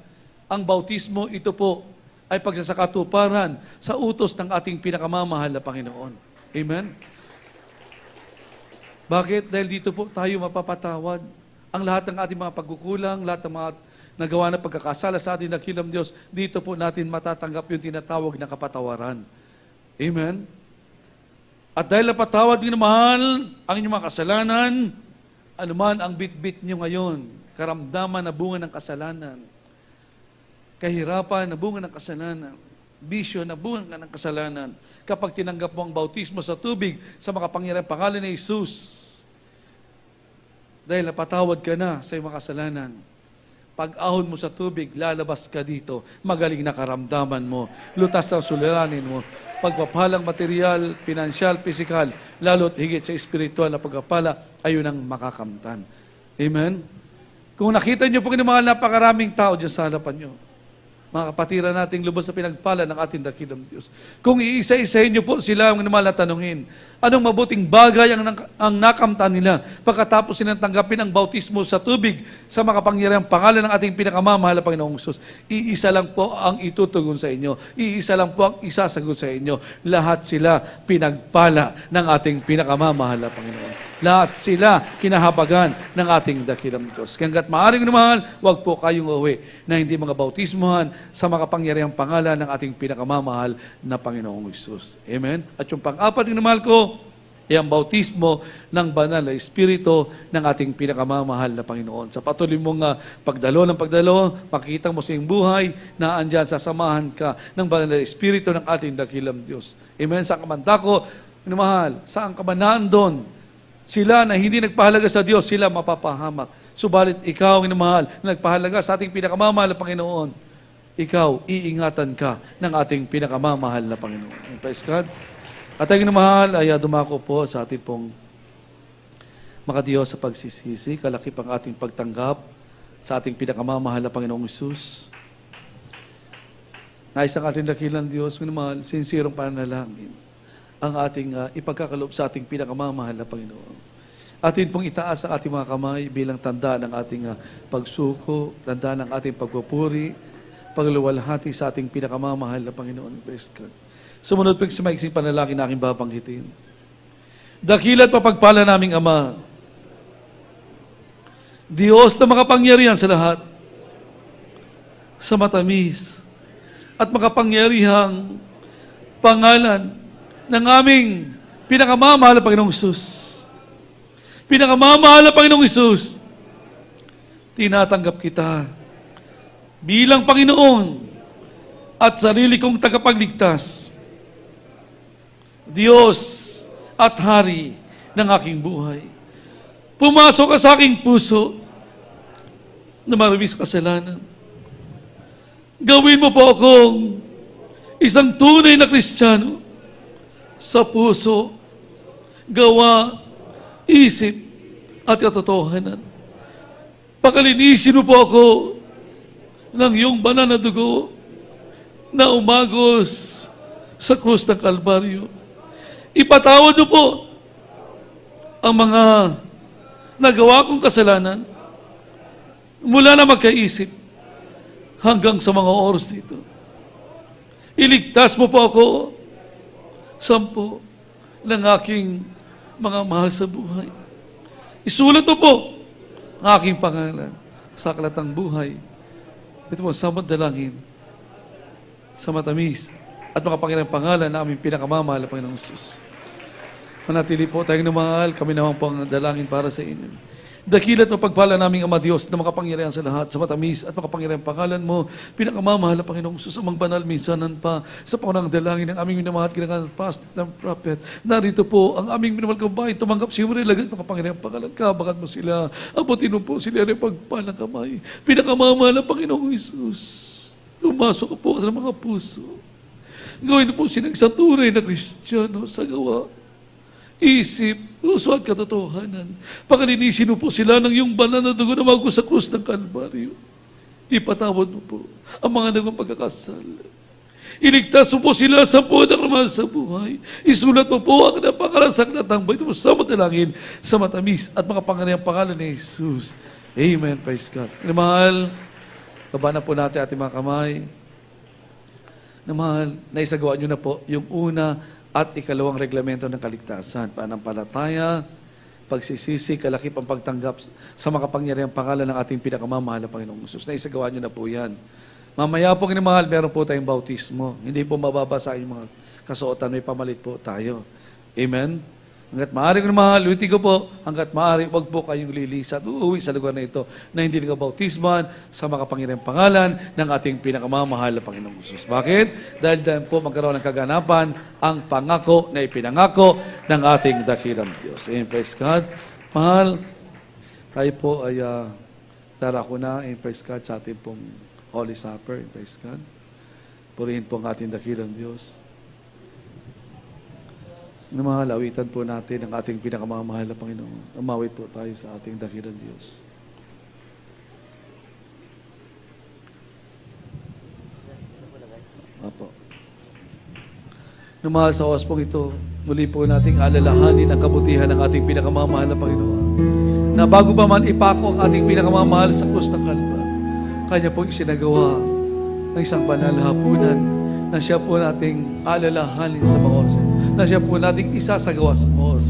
Ang bautismo ito po ay pagsasakatuparan sa utos ng ating pinakamamahal na Panginoon. Amen? Bakit? Dahil dito po tayo mapapatawad. Ang lahat ng ating mga pagkukulang, lahat ng mga nagawa na pagkakasala sa ating dakilang Diyos, dito po natin matatanggap yung tinatawag na kapatawaran. Amen? At dahil napatawad ng mahal ang inyong mga kasalanan, anuman ang bit-bit nyo ngayon, karamdaman na bunga ng kasalanan, kahirapan na bunga ng kasalanan, bisyo na bunga ng kasalanan, kapag tinanggap mo ang bautismo sa tubig sa makapangyarihang pangalan ni Jesus, dahil napatawad ka na sa iyong mga kasalanan, pag-ahon mo sa tubig, lalabas ka dito, magaling na karamdaman mo, lutas ng suliranin mo, pagpapalang material, pinansyal, pisikal, lalo't higit sa espiritual na pagpapala, ayun ang makakamtan. Amen? Kung nakita niyo po kinamahal, napakaraming tao dyan sa harapan niyo. Mga kapatiran nating lubos sa pinagpala ng ating dakilang Diyos. Kung iisa-isahin niyo po sila ang naman na tanungin, anong mabuting bagay ang nakamtan nila pagkatapos silang tanggapin ang bautismo sa tubig sa makapangyarihang pangalan ng ating pinakamamahal na Panginoong Hesus. Iisa lang po ang itutugon sa inyo. Iisa lang po ang isasagot sa inyo. Lahat sila pinagpala ng ating pinakamamahal na Panginoon. Lahat sila kinahabagan ng ating dakilang Diyos. Kaya hanggat maaaring mahal, huwag po kayong uwi na hindi mga bautismohan sa makapangyarihang pangalan ng ating pinakamamahal na Panginoong Hesus. Amen? At yung pang-apat na mahal ko, ay ang bautismo ng banal na Espiritu ng ating pinakamamahal na Panginoon. Sa patuloy mong pagdalo, makikita mo sa iyong buhay na andyan, sasamahan ka ng banal na Espiritu ng ating dakilang Diyos. Amen? Sa kamantako, mahal, saan ka man naandon, sila na hindi nagpahalaga sa Diyos, sila mapapahamak. Subalit ikaw, minamahal, na nagpahalaga sa ating pinakamamahal na Panginoon, ikaw, iingatan ka ng ating pinakamamahal na Panginoon. Praise God. At ang minamahal ay dumako po sa ating pong makadiyos sa pagsisisi, kalakip ang ating pagtanggap sa ating pinakamamahal na Panginoong Hesus. Nais ang ating dakilang Diyos, minamahal, sinsirong pananalangin ang ating ipagkakaloob sa ating pinakamamahal na Panginoon. Atin pong itaas ang ating mga kamay bilang tanda ng ating pagsuko, tanda ng ating pagpupuri, pagluwalhati sa ating pinakamamahal na Panginoon. Praise God. Sumunod po sa maiksing panalangin na aking babanggitin. Dakilat papagpala naming Ama, Diyos na makapangyarihan sa lahat, sa matamis at makapangyarihang pangalan ng aming pinakamamahal na Panginoong Hesus. Pinakamamahal na Panginoong Hesus, tinatanggap kita bilang Panginoon at sarili kong tagapagligtas, Diyos at Hari ng aking buhay. Pumasok ka sa aking puso na marami sa kasalanan. Gawin mo po akong isang tunay na Kristiyano sa puso, gawa, isip, at katotohanan. Pakalinisin mo po ako ng iyong banal na dugo na umagos sa krus ng Kalbaryo. Ipatawad mo po ang mga nagawa kong kasalanan mula na magkaisip hanggang sa mga oras dito. Iligtas mo po ako sampo ng aking mga mahal sa buhay. Isulat mo po ang aking pangalan sa aklatang buhay. Ito mo, sa dalangin, sa matamis at makapangyarihang pangalan na aming pinakamamahal na Panginoong Hesus. Manatili po tayong namahal, kami naman po ang dalangin para sa inyo. Dakilat mapagpala naming Ama Diyos na makapangyarihan sa lahat, sa matamis at makapangyarihang pangalan mo, pinakamamahal na Panginoong Hesus, amang banal minsanan pa, sa paunang dalangin ng aming minamahal kinangalan past ng prophet. Narito po ang aming minamahal kabahay, tumanggap siya rin lagat makapangyarihang pangalan, kabakan mo sila, abutin mo po sila rin pagpalang kamay, pinakamamahal na Panginoong Hesus. Lumasok po sa mga puso. Gawin po silang isang tunay na Kristiyano sa gawa, isip, puso at katotohanan. Pakalinisin mo po sila ng iyong banal na dugo na mago sa krus ng Kalbaryo. Ipatawad mo po ang mga nagawang pagkakasala. Iligtas mo po sila sa podang naman sa buhay. Isulat mo po ang napakalasaklat ng baito mo sa matalangin, sa matamis at makapangyarihang pangalan ni Jesus. Amen. Praise God. Mahal, baba na po natin ating mga kamay. Mahal, naisagawa nyo na po yung una at ikalawang reglamento ng kaligtasan, pananampalataya, pagsisisi, kalakip ang pagtanggap sa makapangyarihang pangalan ng ating pinakamamahal na Panginoong Jesus. Naisagawa niyo na po yan. Mamaya po, kinamahal, meron po tayong bautismo. Hindi po mababasa yung mga kasuotan, may pamalit po tayo. Amen? Hanggat maaari ko mahal, ulitin ko po, hanggat maaari, wag po kayong lilisa at uuwi sa lugar na ito na hindi nagabautisman sa makapangyarihang pangalan ng ating pinakamamahal na Panginoong Jesus. Bakit? Dahil po magkaroon ng kaganapan ang pangako na ipinangako ng ating dakilang Diyos. Amen, praise God. Mahal, tayo po ay darako na, amen, praise God, sa ating pong Holy Supper, amen, praise God. Purihin po ang ating dakilang Diyos. Na mga lawitan po natin ang ating pinakamamahal na Panginoon. Umawit po tayo sa ating dakilang Diyos. Apo. Namahal sa ospong ito, muli po nating alalahanin ang kabutihan ng ating pinakamamahal na Panginoon. Na bago pa man ipako ang ating pinakamamahal sa krus ng Kalbar, Kanya po isinagawa ng isang banal na hapunan na siya po nating alalahanin sa mga oras, na siya po nating isasagawa sa mga oras.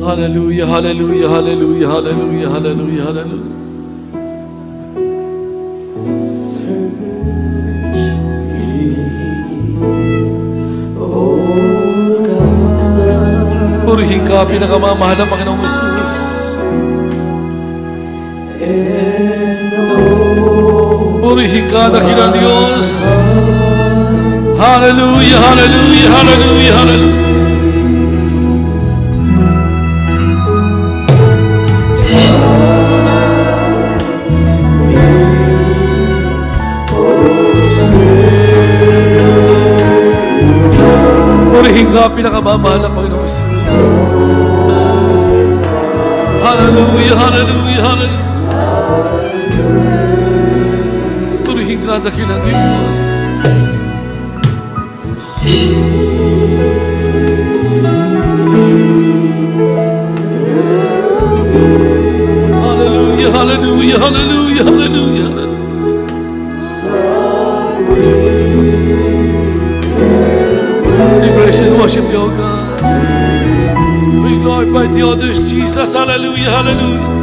Hallelujah, hallelujah, hallelujah, hallelujah, hallelujah, hallelujah. Purihin ka, pinakamamahal na Panginoong Jesus. Purihin ka, dakilang Diyos. Hallelujah, hallelujah, hallelujah, hallelujah. Purihin ka, pinakamamahal na Panginoong Jesus. Hallelujah, hallelujah, hallelujah. Purihin ka, dakilang Diyos. Hallelujah, hallelujah, hallelujah, hallelujah, hallelujah. We praise and worship you, O God. We glorify the others, Jesus. Hallelujah, hallelujah.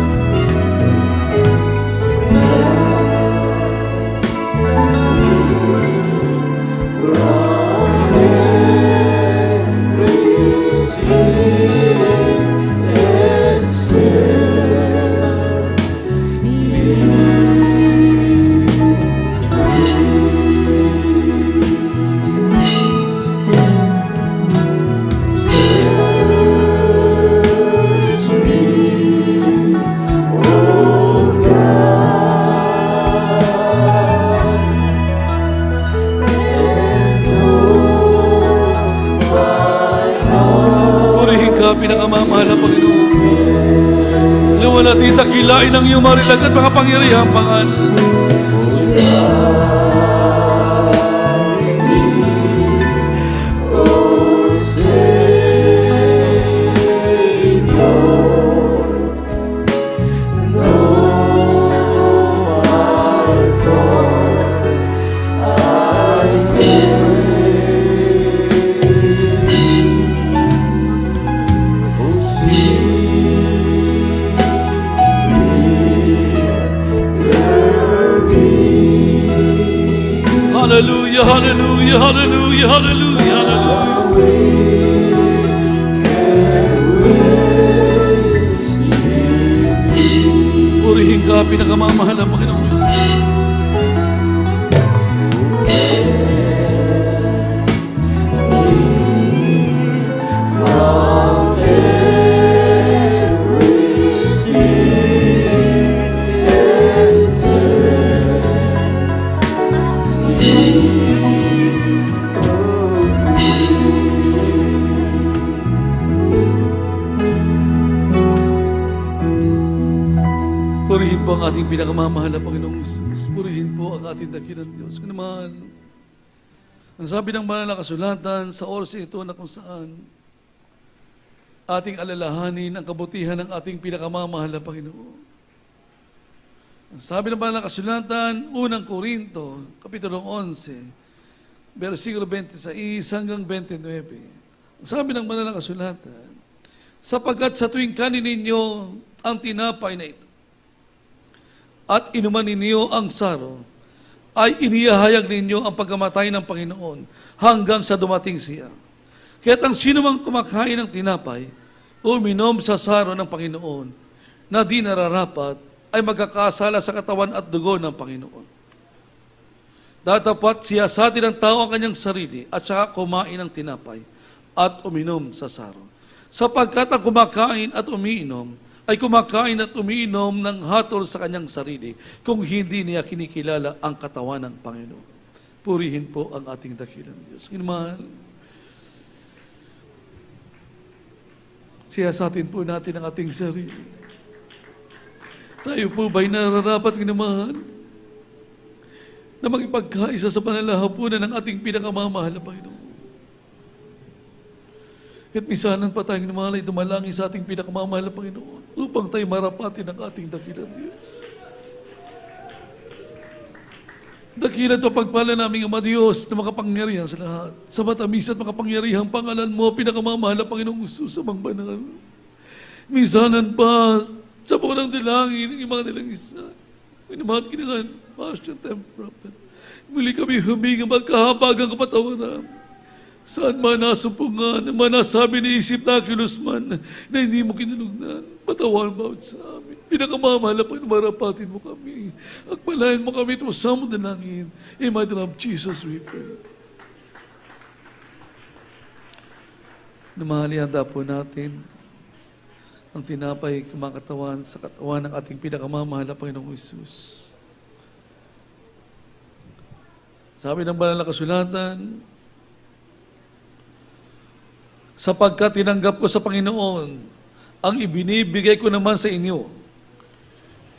Pinakamamahal na Panginoon. Luwa natin dakilain ang iyong marilag at makapangyarihang pangalan. Hallelujah, hallelujah, hallelujah, hallelujah, hallelujah. Purihin ka, pinakamamahal na Panginoong Jesus. Purihin po ang ating pinakamamahal na Panginoong Jesus. Purihin po ang ating dakilang Diyos. Kung naman, ang sabi ng banal na kasulatan sa oras ito na kung saan ating alalahanin ang kabutihan ng ating pinakamamahal na Panginoon. Ang sabi ng banal na kasulatan, unang Korinto, kapitulo 11, versikulo 26 hanggang 29. Ang sabi ng banal na kasulatan, Sapagkat sa tuwing kanin ninyo ang tinapay na ito, at inuman ninyo ang saro, ay inihahayag ninyo ang pagkamatay ng Panginoon hanggang sa dumating siya. Kaya't ang sino mang kumakain ng tinapay o uminom sa saro ng Panginoon na di nararapat ay magkakasala sa katawan at dugo ng Panginoon. Datapat siya sa atin ng tao ang kanyang sarili at saka kumain ng tinapay at uminom sa saro. Sapagkat ang kumakain at umiinom ay kumakain at umiinom ng hatol sa kanyang sarili kung hindi niya kinikilala ang katawan ng Panginoon. Purihin po ang ating dakilang Diyos. Inumahal, siyasatin po natin ang ating sarili. Tayo po ba'y nararapat, inumahal, na magipagkaisa sa panalahapunan ng ating pinakamamahal na Panginoon? At misanan pa tayong namalay dumalangin sa ating pinakamamahal na Panginoon upang tayo marapatin ang ating dakilang Diyos. Dakilan ito pagpala namin, Ama Diyos, na makapangyarihan sa lahat. Sa matamis at makapangyarihang pangalan mo, pinakamamahal na Panginoong Jesus sa mga banal. Misanan pa sa punang dilangin ng mga nilang isa. Minamahal kinangan, Pastor Prophet. Muli kami huminga magkahabagang kapatawaran. Saan man nasumpungan, man nasabi ni isip na kilusman na hindi mo kinalugnan, patawan bawat sa amin. Pinakamamahal na marapatin mo kami. Agpalayan mo kami ito sa mo dalangin. In my name of Jesus we pray. Namahalianda po natin ang tinapay kumakatawan sa katawan ng ating pinakamamahal na Panginoong Isus. Sabi ng banal na kasulatan, sapagkat tinanggap ko sa Panginoon ang ibinibigay ko naman sa inyo,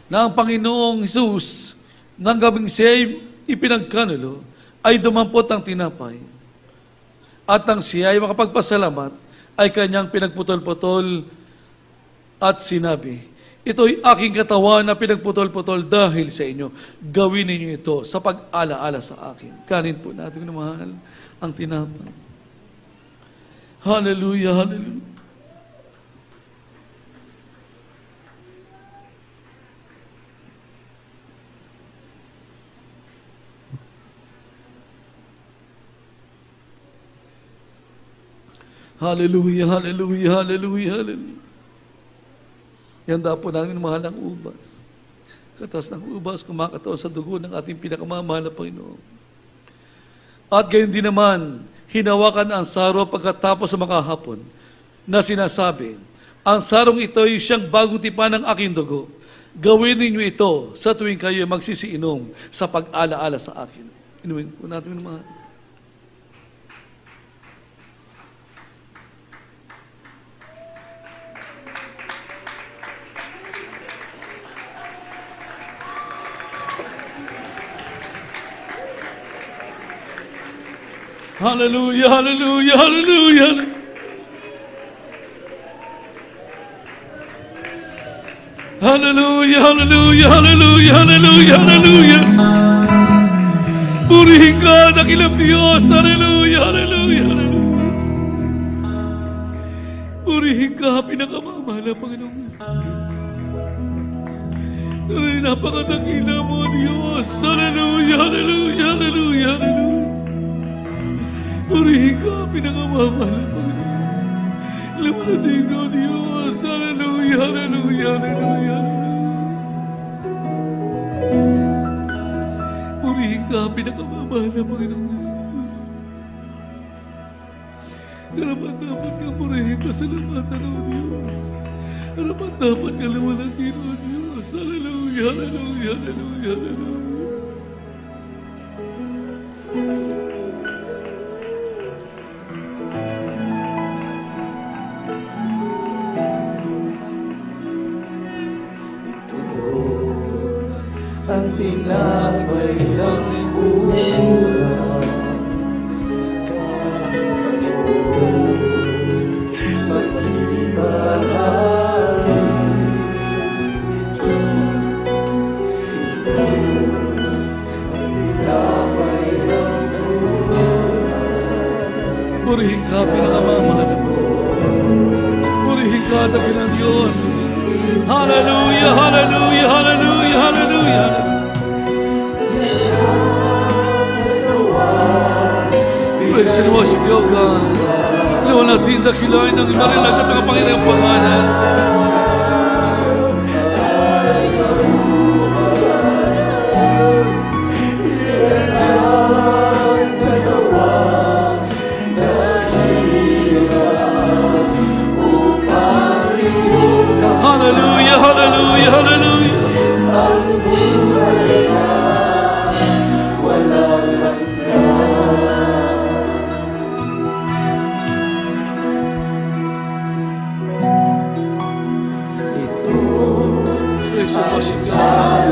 na ang Panginoong Hesus, nang gabing siya'y ipinagkanulo, ay dumampot ang tinapay. At ang siya ay makapagpasalamat, ay kanyang pinagputol-putol at sinabi, ito'y aking katawan na pinagputol-putol dahil sa inyo. Gawin ninyo ito sa pag-alaala sa akin. Kanin po natin na mahal ang tinapay. Hallelujah, hallelujah. Hallelujah, hallelujah, hallelujah, hallelujah. Ihanda po namin mahal ang ubas. Katas ng ubas, kumakataw sa dugo ng ating pinakamamahal na Panginoon. At gayon din naman, hinawakan ang saro pagkatapos sa makahapon na sinasabi, ang sarong ito ay siyang bagong tipan ng aking dugo. Gawin ninyo ito sa tuwing kayo magsisiinom sa pag-alaala sa akin. Inumin po natin mga. Hallelujah, hallelujah, hallelujah. Hallelujah, hallelujah, hallelujah, hallelujah, hallelujah. Purihin ka, dakilang Diyos. Hallelujah, hallelujah, hallelujah. Purihin ka, pinakamamahal na Panginoong Diyos. Napakadakila mo, Diyos. Hallelujah, hallelujah, hallelujah, hallelujah. Purihin ka, pinakamamahal na Panginoon. Lumalating ka, Diyos. Hallelujah, hallelujah, hallelujah. Purihin ka, pinakamamahal na Panginoong Jesus. Karapat-dapat ka purihin ka sa lamatan, O Diyos. Karapat-dapat ka lumalating, O Diyos. Hallelujah, hallelujah, hallelujah, hallelujah. Ang tinapay ng buhay, magtibay. Ang tinapay ng buhay. Purihin ka, pinakamamahal na Panginoon. Purihin ka, Hallelujah, hallelujah, hallelujah, hallelujah. Praise and worship you, O God. Nawa natin dakilain ng marilag at mga Panginoong pangalan. Hallelujah, hallelujah, hallelujah. Praise and worship God.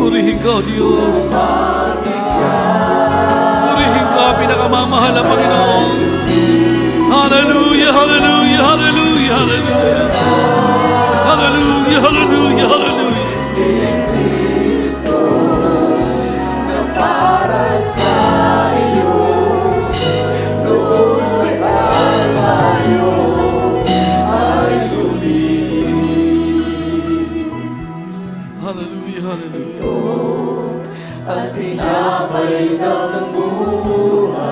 Purihin ka, O Diyos. Purihin ka, pinakamamahal na Panginoon. Hallelujah, hallelujah, hallelujah, hallelujah. Hallelujah, hallelujah, hallelujah. Hallelujah, hallelujah.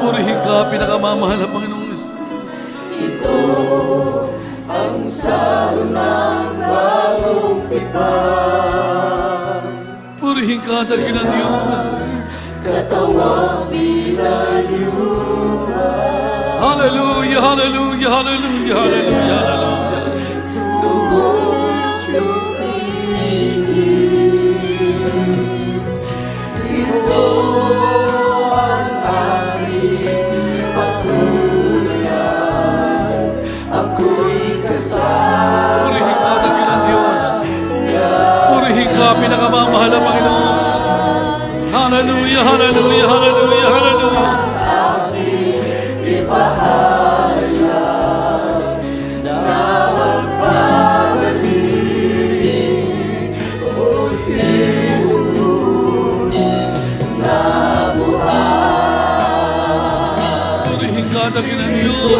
Purihin ka, pinakamamahal na Panginoong Yesus. Purihin ka, dakilang Diyos. Hallelujah, hallelujah, hallelujah, hallelujah, hallelujah. Purihin ka, dakilang Diyos. Purihin ka, pinakamamahal na Panginoon. Hallelujah, hallelujah, hallelujah, hallelujah. Purihin ka, dakilang Diyos.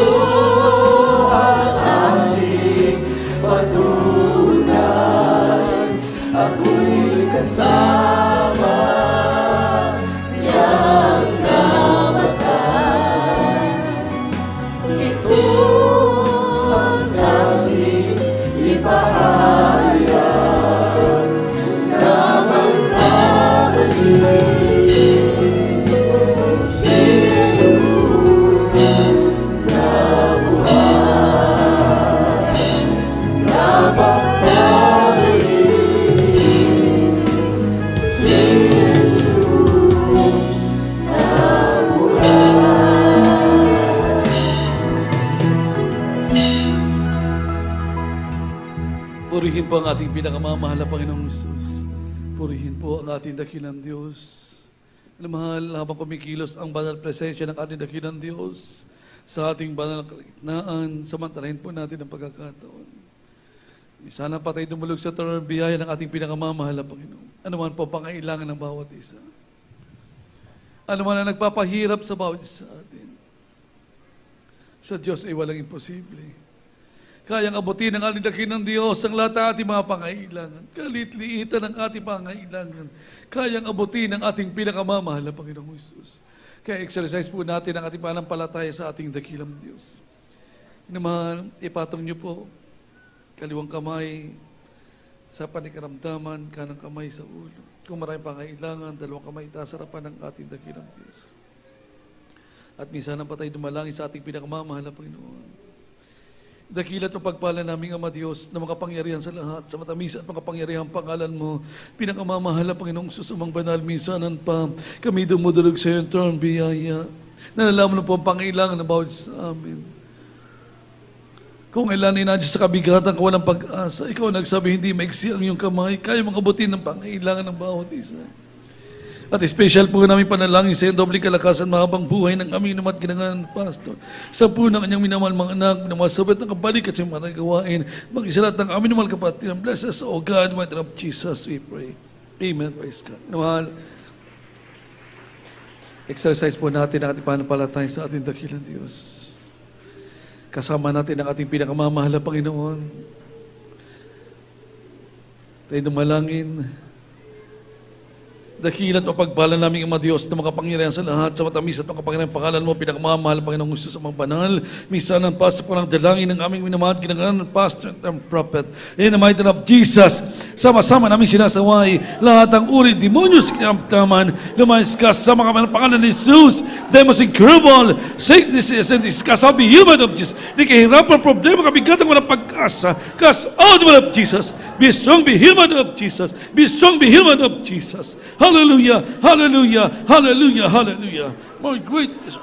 Purihin po ang ating pinakamamahal na Panginoong Jesus. Purihin po ang ating dakilang Diyos. Mahal, habang kumikilos ang banal presensya ng ating dakilang Diyos sa ating banal na kalagitnaan, samantalahin po natin ang pagkakataon. Sana pa tayo dumulog sa trono ng biyaya ng ating pinakamamahal na Panginoon. Ano man po pangailangan ng bawat isa. Ano man ang nagpapahirap sa bawat isa atin. Sa Diyos ay walang imposible. Kayang abutin ng ating dakilang Diyos ang lahat ng ating mga pangailangan. Kalit-liitan ang ating pangailangan. Kayang abutin ng ating pinakamamahal na Panginoong Hesus. Kaya exercise po natin ang ating panampalataya sa ating dakilang Diyos. Naman, ipatong niyo po kaliwang kamay sa panikaramdaman, kanang kamay sa ulo. Kung maraming pangailangan, dalawang kamay itaas sa harapan ng ating dakilang Diyos. At minsan pa tayo dumalangin sa ating pinakamamahal na Panginoon. Dakilat o pagpala naming Ama Diyos na makapangyarihan sa lahat, sa matamis at makapangyarihan pangalan mo, pinakamamahal na Panginoong susamang banal, minsanan pa, kami dumudulog sa iyong throne biyaya. Nalalaman mo po ang pangailangan na bawat sa amin. Kung ilan na sa kabigatan ka walang pag-asa, ikaw nagsabi hindi maiksi ang iyong kamay, kaya mong abutin ng pangailangan ng bawat isa. At special po namin panalangin sa iyo, doble kalakasan, mahabang buhay ng aming namat ginangan pastor. Sa po ng kanyang minamahal mga anak, minamasabat ng kabalik at sa mga gawain, mag-isalat ng aming namal kapatid, and bless us, O God, in the name of Jesus, we pray. Amen, praise God. Minamahal, exercise po natin ang ating panampalataya sa ating dakilang Diyos. Kasama natin ang ating pinakamamahal na Panginoon. Tayo dumalangin. Dakilat o pagpala namin ang mga Diyos na makapangyarihan sa lahat, sa matamis at makapangyarihan pangalan mo, pinakamamahal Panginoong Jesus sa mga banal. Minsan ang pasa po ng dalangin ng aming minamahal, ginagawa ng pastor and prophet. In the mighty name of Jesus, sama-sama namin sinasaway lahat ng uri, demonyo sa kinamtaman, lumayas ka sa mga pangalan ni Jesus, demos incurable, sicknesses and discuss, I'll be human of Jesus. Di kahirapan, problema, kabigatan ko ng pag-asa, cast out of Jesus. Be strong, be human of Jesus. Be strong, be human of Jesus. Hallelujah, hallelujah, hallelujah, hallelujah. My great is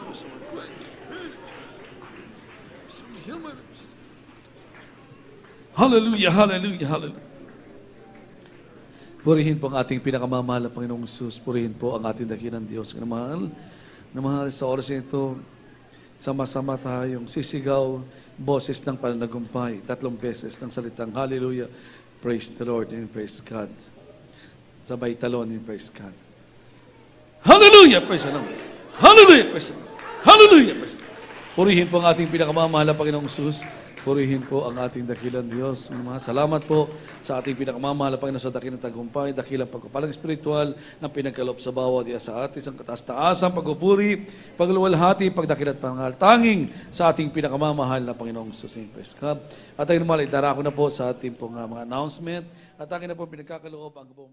hallelujah, hallelujah, hallelujah. Purihin po ang ating pinakamamahal na Panginoong Jesus. Purihin po ang ating dakilang Diyos. Na mahal sa oras nito, sama-sama tayong sisigaw, boses ng pananagumpay, 3 beses ng salitang hallelujah, praise the Lord and praise God. Sabay talon and praise God. Hallelujah, praise the Lord. Hallelujah, praise the Lord. Hallelujah, praise the Lord. Purihin po ang ating pinakamamahal na Panginoong Jesus. Purihin po ang ating dakilang Diyos. Salamat po sa ating pinakamamahal na Panginoon sa dakilang tagumpay, dakilang pagpapalang espiritual ng pinagkaloob sa bawat isa sa atin, isang kataas-taasang pagpupuri, pagluwalhati, pagdakilang at pangal, tanging sa ating pinakamamahal na Panginoong Jesus. At ayun naman, idarako na po sa ating pong mga announcement at akin na po pinagkakaloob ang buong